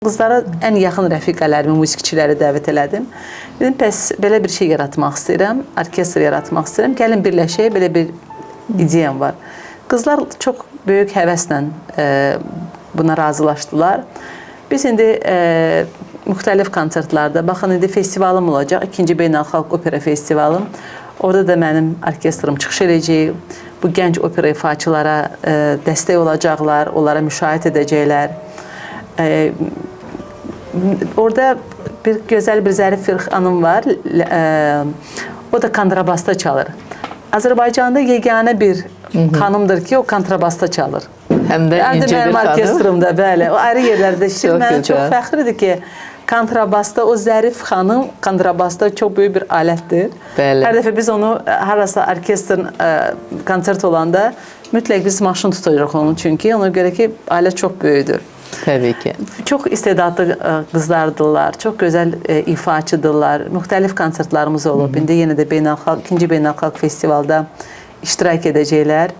Qızlara ən yaxın rəfiqələrimi, musiqiçiləri dəvət elədim. Dedim, bəs belə bir şey yaratmaq istəyirəm, orkestr yaratmaq istəyirəm. Gəlin birləşək, belə bir ideyam var. Qızlar çox böyük həvəslə buna razılaşdılar. Biz indi müxtəlif konsertlarda, baxın, indi festivalım olacaq, 2-ci Beynəlxalq Opera Festivalım. Orada da mənim orkestrım çıxış edəcək. Bu gənc opera ifaçılara dəstək olacaqlar, onlara müşahidə edəcəklər. Orada bir gözəl bir Zərif Firxanım var. O da kontrabasda çalır. Azərbaycanda yeganə bir xanımdır ki, o kontrabasda çalır. Həm də incə bir mənim xanım. orkestrımda, bəli. O ayrı yerlərdə işləyir. Mənə çox fəxridir ki, kontrabasda o Zərif xanım kontrabasda çox böyük bir alətdir. Bəli. Hər dəfə biz onu harasa orkestrin konsert olanda mütləq biz maşın tutacaq onu, çünki ona görə ki, alət çox böyükdür. Təbii ki. Çox istedadlı qızlardırlar, çox gözəl ifaçıdırlar. Müxtəlif konsertlarımız olub. İndi yenə də 2-ci Beynəlxalq Festivalda iştirak edəcəklər.